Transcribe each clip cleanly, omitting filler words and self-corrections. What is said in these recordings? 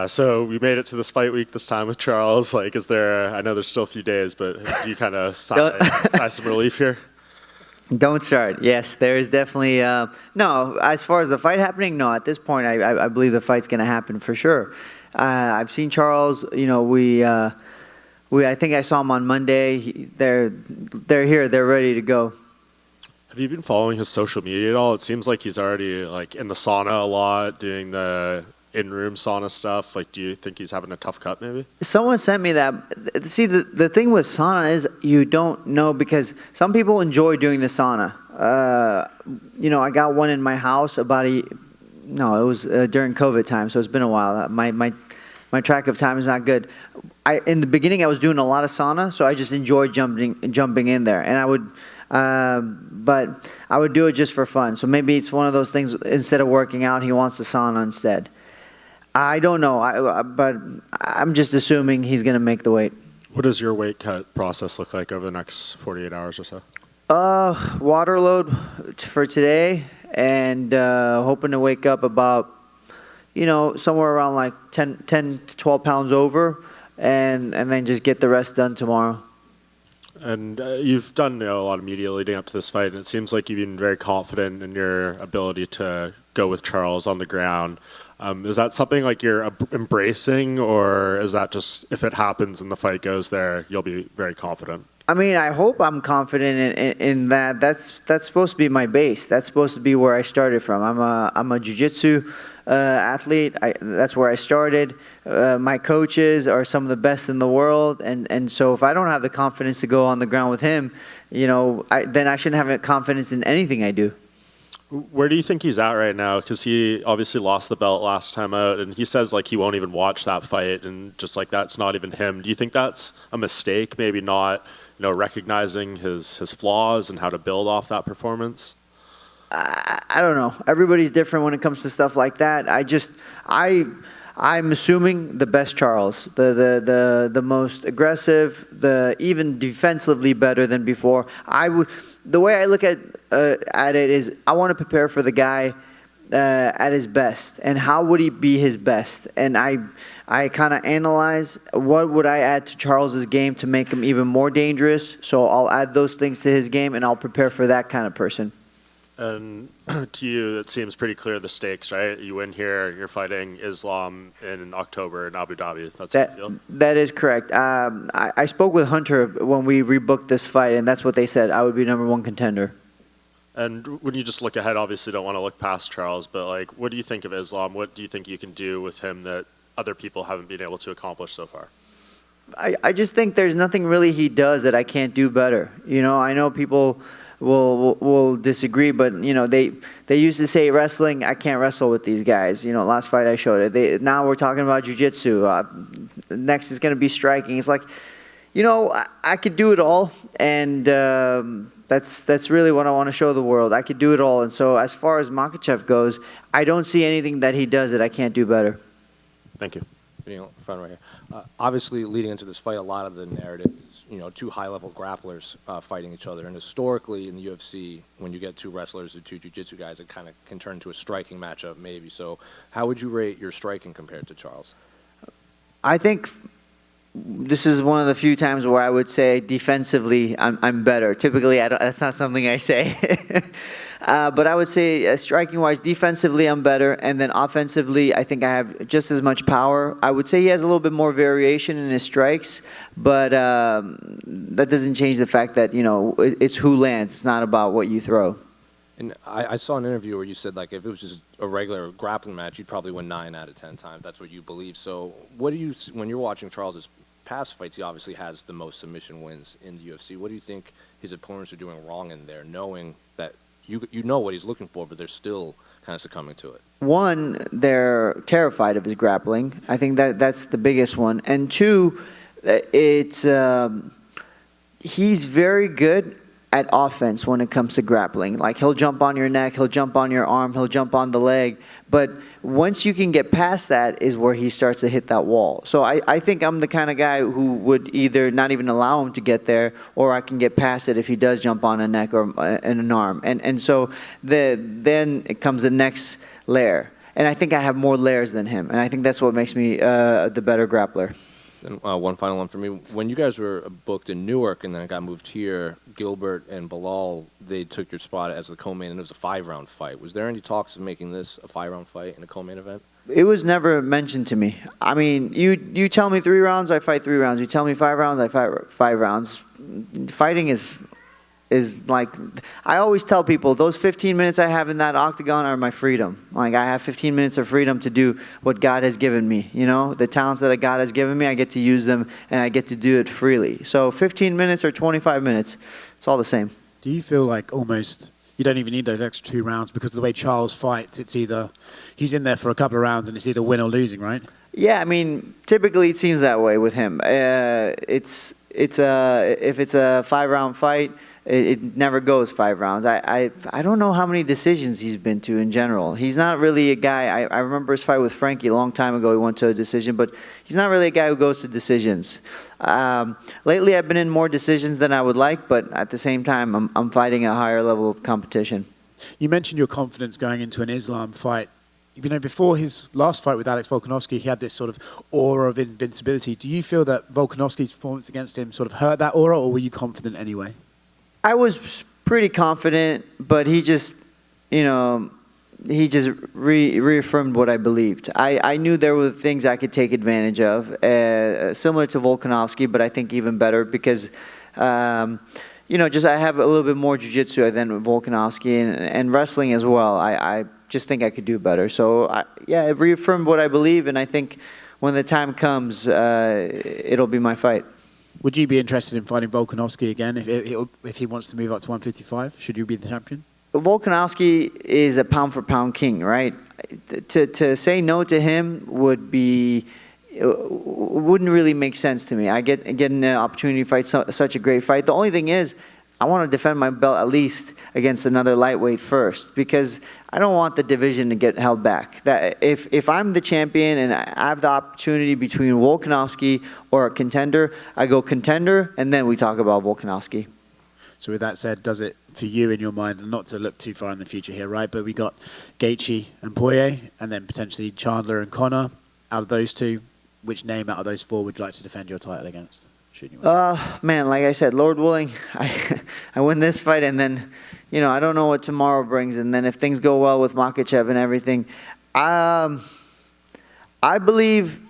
So we made it to this fight week this time with Charles. Like, is there? I know there's still a few days, but do you kind of sigh some relief here? Don't start. Yes, there is definitely no. As far as the fight happening, no. At this point, I believe the fight's going to happen for sure. I've seen Charles. You know, I think I saw him on Monday. They're here. They're ready to go. Have you been following his social media at all? It seems like he's already like in the sauna a lot, doing the in-room sauna stuff. Like, do you think he's having a tough cut maybe? Someone sent me that. See, the thing with sauna is you don't know, because some people enjoy doing the sauna. You know, I got one in my house it was during COVID time, so it's been a while. My track of time is not good. In the beginning, I was doing a lot of sauna, so I just enjoyed jumping in there, and I would. But I would do it just for fun. So maybe it's one of those things, instead of working out, he wants the sauna instead. I don't know, but I'm just assuming he's going to make the weight. What does your weight cut process look like over the next 48 hours or so? Water load for today, and hoping to wake up about, somewhere around like 10 to 12 pounds over, and then just get the rest done tomorrow. And you've done a lot of media leading up to this fight, and it seems like you've been very confident in your ability to go with Charles on the ground. Is that something like you're embracing, or is that just, if it happens and the fight goes there, you'll be very confident? I mean, I hope I'm confident in that. That's supposed to be my base. That's supposed to be where I started from. I'm a jiu-jitsu athlete. That's where I started. My coaches are some of the best in the world, and so if I don't have the confidence to go on the ground with him, then I shouldn't have confidence in anything I do. Where do you think he's at right now? Because he obviously lost the belt last time out, and he says like he won't even watch that fight, and just like that's not even him. Do you think that's a mistake? Maybe not, recognizing his flaws and how to build off that performance? I don't know. Everybody's different when it comes to stuff like that. I'm assuming the best Charles, the most aggressive, even defensively better than before. The way I look at it is, I want to prepare for the guy at his best, and how would he be his best? And I kind of analyze what would I add to Charles's game to make him even more dangerous. So I'll add those things to his game, and I'll prepare for that kind of person. And to you, it seems pretty clear the stakes, right? You win here, you're fighting Islam in October in Abu Dhabi. That's how you feel? That is correct. I spoke with Hunter when we rebooked this fight, and that's what they said. I would be #1 contender. And when you just look ahead, obviously don't want to look past Charles, but like, what do you think of Islam? What do you think you can do with him that other people haven't been able to accomplish so far? I just think there's nothing really he does that I can't do better. I know people will disagree, but they used to say wrestling, I can't wrestle with these guys. Last fight I showed it. Now we're talking about jiu-jitsu. Next is going to be striking. It's like, I could do it all, and that's really what I want to show the world. I could do it all, and so as far as Makhachev goes, I don't see anything that he does that I can't do better. Thank you. Front right here. Obviously, leading into this fight, a lot of the narrative is, two high-level grapplers fighting each other. And historically, in the UFC, when you get two wrestlers or two jiu-jitsu guys, it kind of can turn into a striking matchup, maybe. So how would you rate your striking compared to Charles? I think this is one of the few times where I would say defensively I'm better. Typically, that's not something I say. But I would say striking-wise, defensively I'm better, and then offensively I think I have just as much power. I would say he has a little bit more variation in his strikes, but that doesn't change the fact that it's who lands. It's not about what you throw. And I saw an interview where you said, like, if it was just a regular grappling match, you'd probably win 9 out of 10 times. That's what you believe. So what do you, when you're watching Charles's past fights, he obviously has the most submission wins in the UFC. What do you think his opponents are doing wrong in there, knowing that you know what he's looking for, but they're still kind of succumbing to it? One, they're terrified of his grappling. I think that's the biggest one. And two, it's he's very good at offense when it comes to grappling. Like, he'll jump on your neck, he'll jump on your arm, he'll jump on the leg. But once you can get past that is where he starts to hit that wall. So I think I'm the kind of guy who would either not even allow him to get there, or I can get past it if he does jump on a neck or an arm. And so then it comes the next layer. And I think I have more layers than him. And I think that's what makes me the better grappler. And one final one for me. When you guys were booked in Newark and then it got moved here, Gilbert and Bilal, they took your spot as the co-main, and it was a 5-round fight. Was there any talks of making this a 5-round fight in a co-main event? It was never mentioned to me. I mean, you tell me 3 rounds, I fight 3 rounds. You tell me 5 rounds, I fight 5 rounds. Fighting is like, I always tell people, those 15 minutes I have in that octagon are my freedom. Like, I have 15 minutes of freedom to do what God has given me. You know, the talents that God has given me, I get to use them, and I get to do it freely. So 15 minutes or 25 minutes, it's all the same. Do you feel like almost you don't even need those extra 2 rounds because of the way Charles fights, it's either he's in there for a couple of rounds and it's either win or losing, right? Yeah, I mean, typically it seems that way with him. If it's a 5-round fight, it never goes 5 rounds. I don't know how many decisions he's been to in general. He's not really a guy. I remember his fight with Frankie a long time ago. He went to a decision, but he's not really a guy who goes to decisions. Lately, I've been in more decisions than I would like, but at the same time, I'm fighting a higher level of competition. You mentioned your confidence going into an Islam fight. You know, before his last fight with Alex Volkanovski, he had this sort of aura of invincibility. Do you feel that Volkanovski's performance against him sort of hurt that aura, or were you confident anyway? I was pretty confident, but he just, reaffirmed what I believed. I knew there were things I could take advantage of, similar to Volkanovski, but I think even better because, I have a little bit more jiu-jitsu than Volkanovski and wrestling as well. I just think I could do better. So, it reaffirmed what I believe, and I think when the time comes, it'll be my fight. Would you be interested in fighting Volkanovski again if he wants to move up to 155? Should you be the champion? Volkanovski is a pound-for-pound king, right? To say no to him wouldn't really make sense to me. I get an opportunity to fight such a great fight. The only thing is, I want to defend my belt at least against another lightweight first because I don't want the division to get held back. That if I'm the champion and I have the opportunity between Volkanovski or a contender, I go contender, and then we talk about Volkanovski. So with that said, does it for you in your mind, and not to look too far in the future here, right? But we got Gaethje and Poirier, and then potentially Chandler and Conor. Out of those two, which name out of those 4 would you like to defend your title against? Man, like I said, Lord willing, I win this fight, and then, I don't know what tomorrow brings, and then if things go well with Makhachev and everything, I believe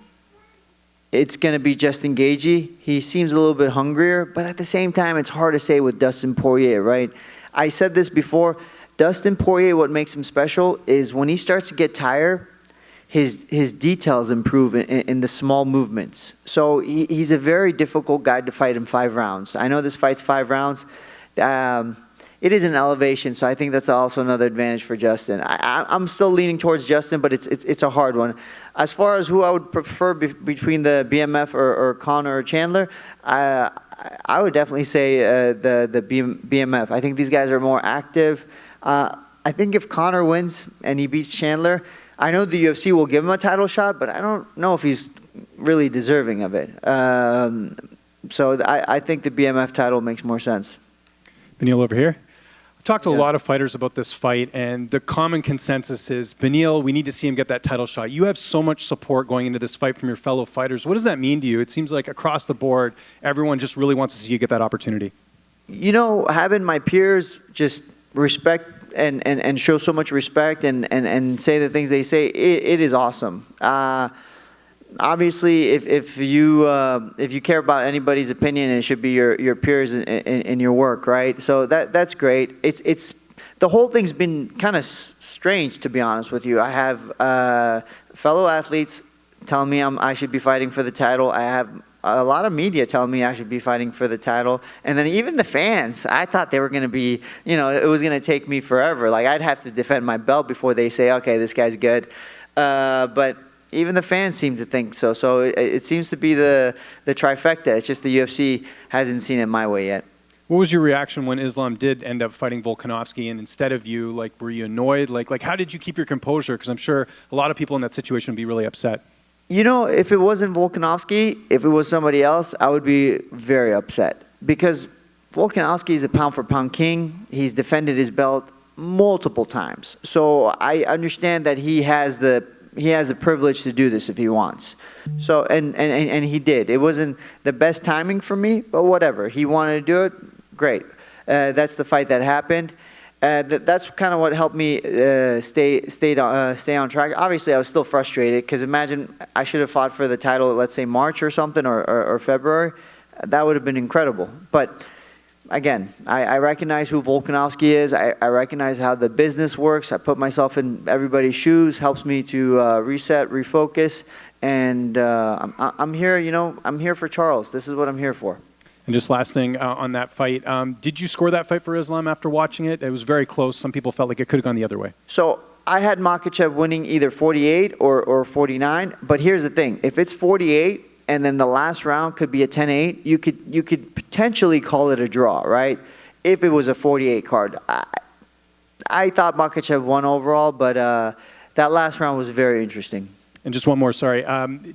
it's going to be Justin Gaethje. He seems a little bit hungrier, but at the same time, it's hard to say with Dustin Poirier, right? I said this before. Dustin Poirier, what makes him special is when he starts to get tired, his details improve in the small movements. So he's a very difficult guy to fight in 5 rounds. I know this fight's 5 rounds. It is an elevation, so I think that's also another advantage for Justin. I'm still leaning towards Justin, but it's a hard one. As far as who I would prefer between the BMF or Conor or Chandler, I would definitely say the BMF. I think these guys are more active. I think if Conor wins and he beats Chandler, I know the UFC will give him a title shot, but I don't know if he's really deserving of it. So I think the BMF title makes more sense. Beneil over here. I've talked to a lot of fighters about this fight, and the common consensus is, Beneil, we need to see him get that title shot. You have so much support going into this fight from your fellow fighters. What does that mean to you? It seems like across the board, everyone just really wants to see you get that opportunity. Having my peers just respect and show so much respect and say the things they say, it is awesome. Obviously, if you care about anybody's opinion, it should be your peers in your work, right? So that's great. It's the whole thing's been kind of strange, to be honest with you. I have fellow athletes telling me I should be fighting for the title. I have a lot of media telling me I should be fighting for the title. And then even the fans, I thought they were going to be, it was going to take me forever. Like, I'd have to defend my belt before they say, okay, this guy's good. But even the fans seem to think so. So it seems to be the trifecta. It's just the UFC hasn't seen it my way yet. What was your reaction when Islam did end up fighting Volkanovski, and instead of you, were you annoyed? Like how did you keep your composure? Because I'm sure a lot of people in that situation would be really upset. If it wasn't Volkanovski, if it was somebody else, I would be very upset. Because Volkanovski is a pound-for-pound king. He's defended his belt multiple times. So I understand that he has the privilege to do this if he wants. So and he did. It wasn't the best timing for me, but whatever. He wanted to do it. Great. That's the fight that happened. That's kind of what helped me stay on track. Obviously, I was still frustrated because imagine I should have fought for the title, let's say March or something, or February. That would have been incredible. But again, I recognize who Volkanovski is. I recognize how the business works. I put myself in everybody's shoes. Helps me to reset, refocus, and I'm here. I'm here for Charles. This is what I'm here for. And just last thing on that fight, did you score that fight for Islam after watching it? It was very close. Some people felt like it could have gone the other way. So I had Makhachev winning either 48 or 49. But here's the thing: if it's 48 and then the last round could be a 10-8, you could potentially call it a draw, right? If it was a 48 card. I thought Makhachev won overall, but that last round was very interesting. And just one more, sorry.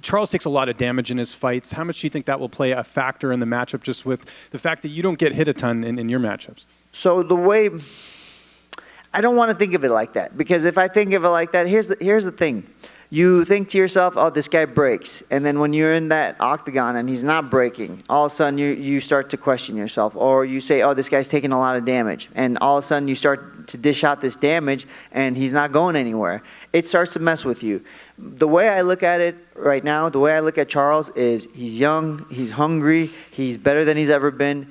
Charles takes a lot of damage in his fights. How much do you think that will play a factor in the matchup, just with the fact that you don't get hit a ton in your matchups? So I don't want to think of it like that, because if I think of it like that, here's the thing. You think to yourself, oh, this guy breaks. And then when you're in that octagon and he's not breaking, all of a sudden you start to question yourself. Or you say, oh, this guy's taking a lot of damage. And all of a sudden you start to dish out this damage and he's not going anywhere. It starts to mess with you. The way I look at it right now, the way I look at Charles is he's young, he's hungry, he's better than he's ever been.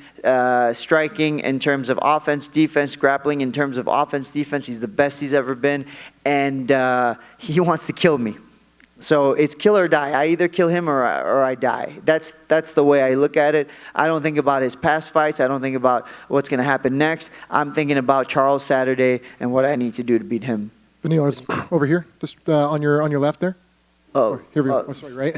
Striking in terms of offense, defense, grappling in terms of offense, defense, he's the best he's ever been. And he wants to kill me. So it's kill or die. I either kill him or I die. That's the way I look at it. I don't think about his past fights. I don't think about what's going to happen next. I'm thinking about Charles Saturday and what I need to do to beat him. Beneil, over here, just on your left there. Oh, here we go. Oh, sorry, right?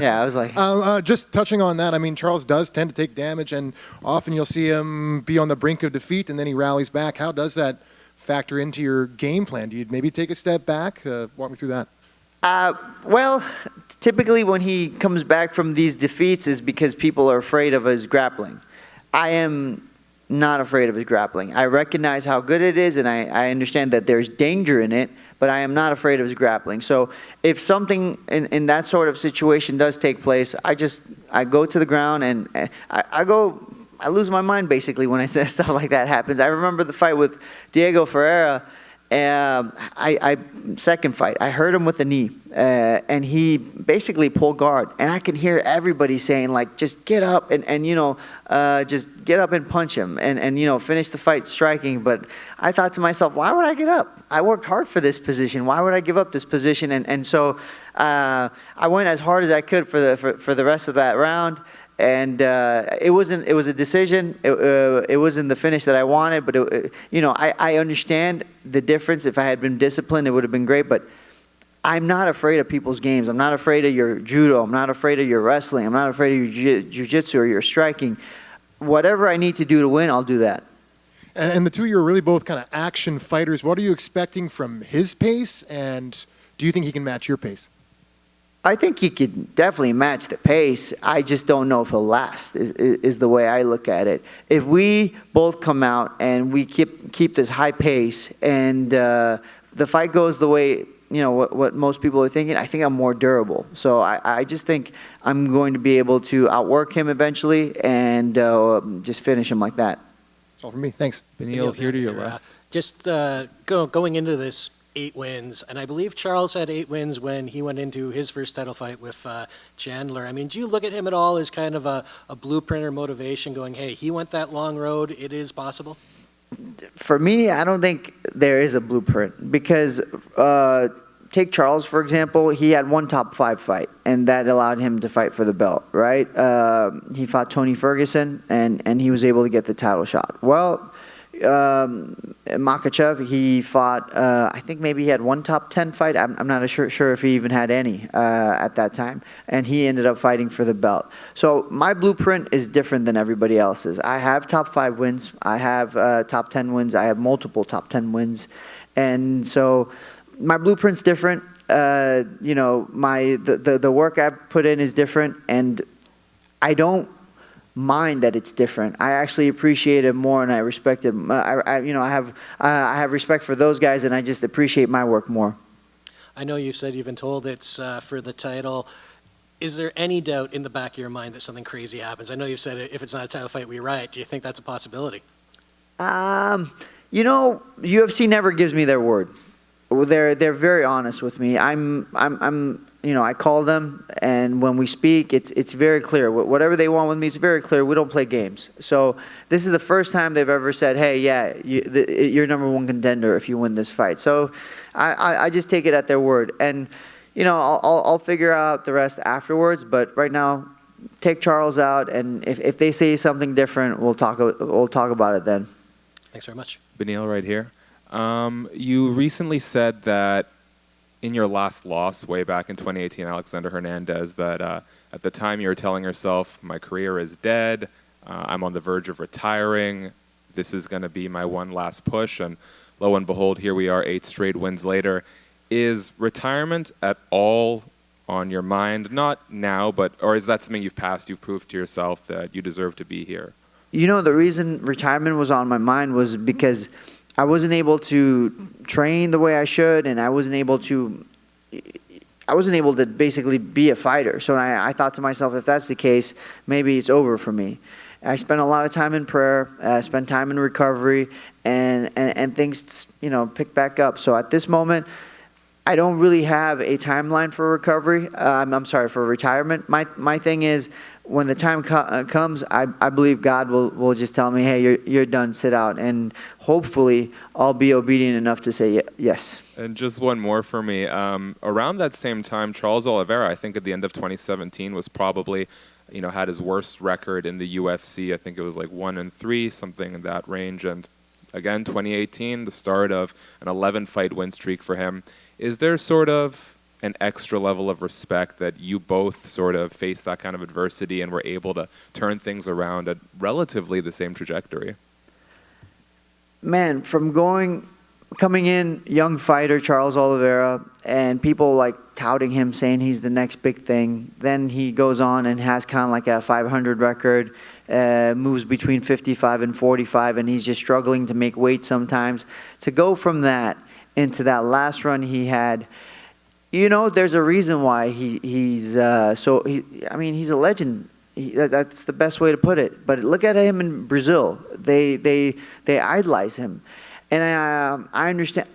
Yeah, I was like... just touching on that, I mean, Charles does tend to take damage, and often you'll see him be on the brink of defeat, and then he rallies back. How does that factor into your game plan? Do you maybe take a step back? Walk me through that. Well, typically when he comes back from these defeats is because people are afraid of his grappling. I am not afraid of his grappling. I recognize how good it is, and I understand that there's danger in it, but I am not afraid of his grappling. So if something in that sort of situation does take place, I go to the ground and I lose my mind basically when I say stuff like that happens. I remember the fight with Diego Ferreira. Second fight, I hurt him with a knee, and he basically pulled guard, and I could hear everybody saying like, just get up and just get up and punch him and finish the fight striking. But I thought to myself, why would I get up? I worked hard for this position. Why would I give up this position? And so I went as hard as I could for the rest of that round. And it was a decision. It wasn't the finish that I wanted, but I understand the difference. If I had been disciplined, it would have been great. But I'm not afraid of people's games. I'm not afraid of your judo. I'm not afraid of your wrestling. I'm not afraid of your jiu-jitsu or your striking. Whatever I need to do to win, I'll do that. And the two of you are really both kind of action fighters. What are you expecting from his pace, and do you think he can match your pace? I think he could definitely match the pace. I just don't know if he'll last, is the way I look at it. If we both come out and we keep this high pace and the fight goes the way, what most people are thinking, I think I'm more durable. So I just think I'm going to be able to outwork him eventually and just finish him like that. That's all for me. Thanks. Beneil, here to your left. Just going into this 8 wins, and I believe Charles had 8 wins when he went into his first title fight with Chandler. I mean, do you look at him at all as kind of a blueprint or motivation going, hey, he went that long road, it is possible? For me, I don't think there is a blueprint because take Charles, for example. He had one top 5 fight, and that allowed him to fight for the belt, right? He fought Tony Ferguson, and he was able to get the title shot. Well, Makhachev, he fought, I think maybe he had one top 10 fight. I'm not sure if he even had any at that time. And he ended up fighting for the belt. So my blueprint is different than everybody else's. I have top 5 wins. I have top 10 wins. I have multiple top 10 wins. And so my blueprint's different. The work I've put in is different. And I don't mind that it's different. I actually appreciate it more, and I respect it. I have respect for those guys, and I just appreciate my work more. I know you said you've been told it's for the title. Is there any doubt in the back of your mind that something crazy happens? I know you've said if it's not a title fight, we riot. Do you think that's a possibility? UFC never gives me their word. They're very honest with me. I call them, and when we speak, it's very clear. Whatever they want with me, it's very clear. We don't play games. So this is the first time they've ever said, "Hey, yeah, you're number one contender if you win this fight." So I just take it at their word, and I'll figure out the rest afterwards. But right now, take Charles out, and if they say something different, we'll talk about it then. Thanks very much. Beneil right here. You recently said that in your last loss way back in 2018, Alexander Hernandez, that at the time you were telling yourself, my career is dead, I'm on the verge of retiring, this is going to be my one last push, and lo and behold, here we are 8 straight wins later. Is retirement at all on your mind? Not now, or is that something you've proved to yourself that you deserve to be here? The reason retirement was on my mind was because I wasn't able to train the way I should, and I wasn't able to basically be a fighter. So I thought to myself, if that's the case, maybe it's over for me. I spent a lot of time in prayer, spent time in recovery, and things picked back up. So at this moment, I don't really have a timeline for recovery. For retirement. My thing is, when the time comes, I believe God will just tell me, hey, you're done, sit out. And hopefully I'll be obedient enough to say yes. And just one more for me. Around that same time, Charles Oliveira, I think at the end of 2017, was probably, had his worst record in the UFC. I think it was like 1-3, something in that range. And again, 2018, the start of an 11-fight win streak for him. Is there sort of an extra level of respect that you both sort of faced that kind of adversity and were able to turn things around at relatively the same trajectory? Man, from coming in, young fighter Charles Oliveira, and people like touting him, saying he's the next big thing. Then he goes on and has kind of like a 500 record, moves between 55 and 45, and he's just struggling to make weight sometimes. To go from that into that last run he had, there's a reason why he's a legend. That's the best way to put it. But look at him in Brazil. They idolize him, and I understand.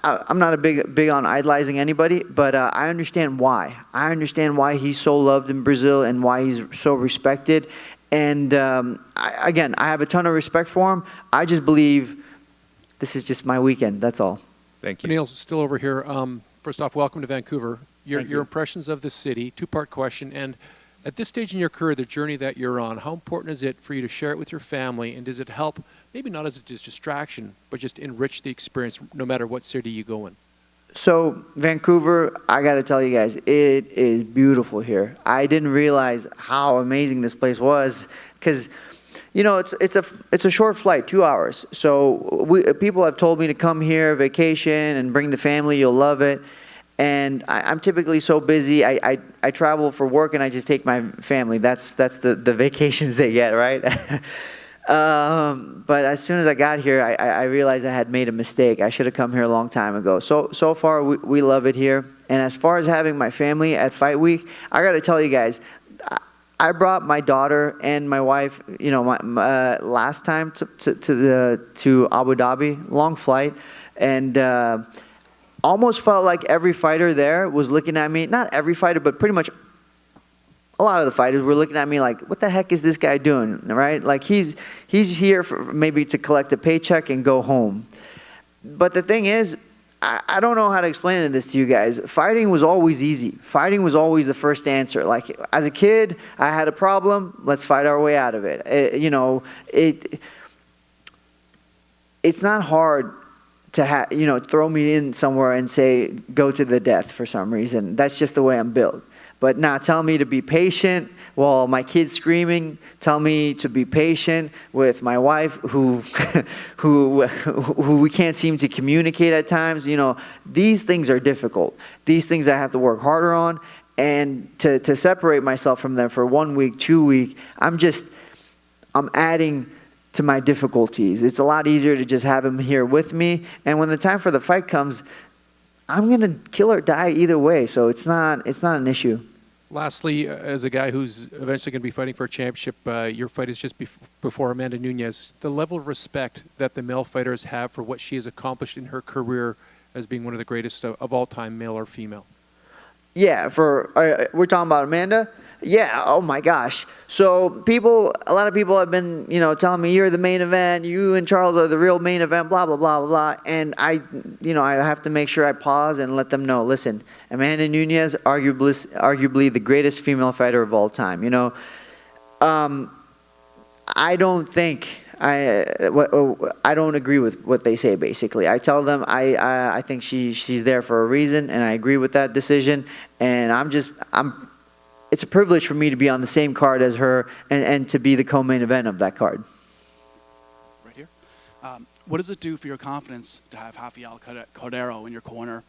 I'm not big on idolizing anybody, but I understand why. I understand why he's so loved in Brazil and why he's so respected. And I have a ton of respect for him. I just believe this is just my weekend. That's all. Thank you. Beneil's still over here. First off, welcome to Vancouver. Your Thank you. impressions of the city, 2-part question. And at this stage in your career, the journey that you're on, how important is it for you to share it with your family? And does it help, maybe not as a distraction, but just enrich the experience no matter what city you go in? So Vancouver, I got to tell you guys, it is beautiful here. I didn't realize how amazing this place was because it's a short flight, 2 hours. So people have told me to come here, vacation, and bring the family. You'll love it. And I'm typically so busy. I travel for work, and I just take my family. That's the vacations they get, right? But as soon as I got here, I realized I had made a mistake. I should have come here a long time ago. So far, we love it here. And as far as having my family at Fight Week, I got to tell you guys, I brought my daughter and my wife, last time to Abu Dhabi, long flight, and almost felt like every fighter there was looking at me. Not every fighter, but pretty much a lot of the fighters were looking at me like, "What the heck is this guy doing?" Right? Like he's here for maybe to collect a paycheck and go home. But the thing is, I don't know how to explain this to you guys. Fighting was always easy. Fighting was always the first answer. Like as a kid, I had a problem. Let's fight our way out of it. It's not hard to throw me in somewhere and say go to the death for some reason. That's just the way I'm built. But now tell me to be patient while my kid's screaming. Tell me to be patient with my wife who we can't seem to communicate at times. These things are difficult. These things I have to work harder on. And to separate myself from them for 1 week, 2 weeks, I'm adding to my difficulties. It's a lot easier to just have him here with me. And when the time for the fight comes, I'm going to kill or die either way. So it's not an issue. Lastly, as a guy who's eventually going to be fighting for a championship, your fight is just before Amanda Nunes. The level of respect that the male fighters have for what she has accomplished in her career as being one of the greatest of all time, male or female. Yeah, we're talking about Amanda? Yeah, oh my gosh. So a lot of people have been, telling me you're the main event, you and Charles are the real main event, blah, blah, blah, blah, blah. And I have to make sure I pause and let them know, listen, Amanda Nunes, arguably the greatest female fighter of all time. I don't think, I don't agree with what they say, basically. I tell them I think she's there for a reason, and I agree with that decision. And it's a privilege for me to be on the same card as her and to be the co-main event of that card. Right here. What does it do for your confidence to have Rafael Cordero in your corner,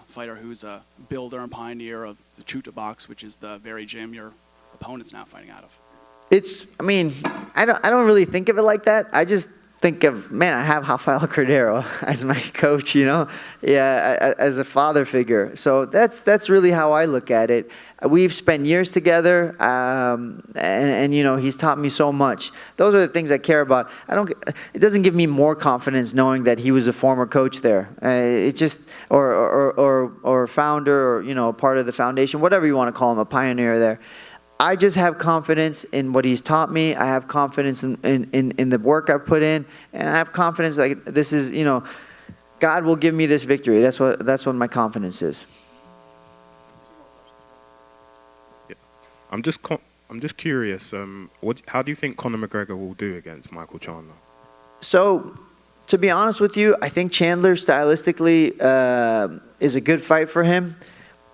fighter who's a builder and pioneer of the Chuta box, which is the very gym your opponent's now fighting out of? I don't really think of it like that. I just think of, man, I have Rafael Cordero as my coach, as a father figure. So that's really how I look at it. We've spent years together, and he's taught me so much. Those are the things I care about. It doesn't give me more confidence knowing that he was a former coach there. It just or founder, or part of the foundation, whatever you want to call him, a pioneer there. I just have confidence in what he's taught me. I have confidence in the work I've put in, and I have confidence that this is, God will give me this victory. That's what my confidence is. Yeah. I'm just curious. How do you think Conor McGregor will do against Michael Chandler? So, to be honest with you, I think Chandler stylistically is a good fight for him.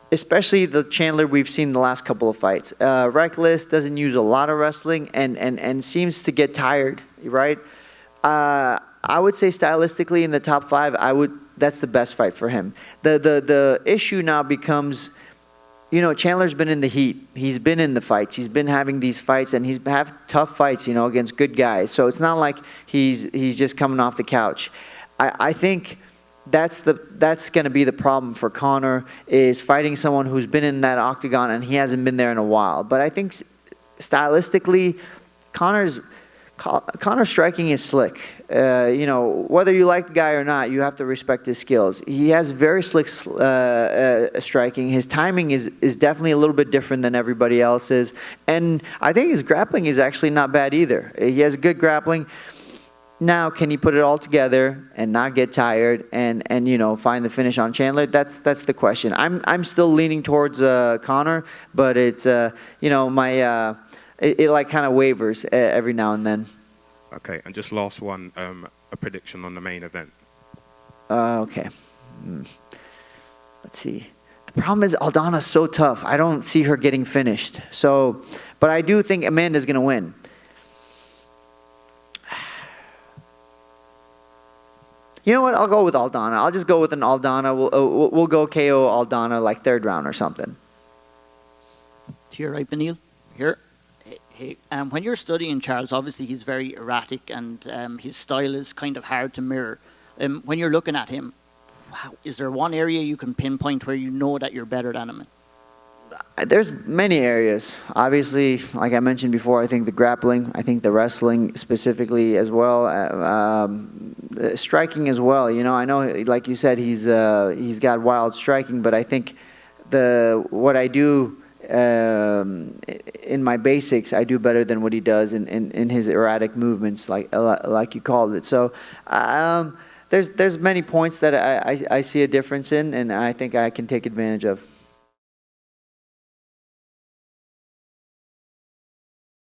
Especially the Chandler we've seen the last couple of fights. Reckless, doesn't use a lot of wrestling, and seems to get tired, right? I would say stylistically in the top 5, that's the best fight for him. The issue now becomes, Chandler's been in the heat. He's been in the fights. He's been having these fights, and he's have tough fights, against good guys. So it's not like he's just coming off the couch. I think that's going to be the problem for Conor, is fighting someone who's been in that octagon and he hasn't been there in a while. But I think stylistically, Conor's striking is slick. Whether you like the guy or not, you have to respect his skills. He has very slick striking. His timing is definitely a little bit different than everybody else's. And I think his grappling is actually not bad either. He has good grappling. Now, can he put it all together and not get tired and find the finish on Chandler? That's the question. I'm still leaning towards Conor, but it's it like kind of wavers every now and then. Okay, and just last one, a prediction on the main event. Okay. Let's see. The problem is Aldana's so tough. I don't see her getting finished. So, but I do think Amanda's going to win. You know what? I'll go with Aldana. I'll just go with an Aldana. We'll go KO Aldana like 3rd round or something. To your right, Beneil. Here. Hey, when you're studying Charles, obviously he's very erratic and his style is kind of hard to mirror. When you're looking at him, is there one area you can pinpoint where you know that you're better than him? There's many areas. Obviously, like I mentioned before, I think the grappling, I think the wrestling specifically as well, striking as well. I know, like you said, he's got wild striking, but I think what I do in my basics, I do better than what he does in his erratic movements, like you called it. So there's many points that I see a difference in, and I think I can take advantage of.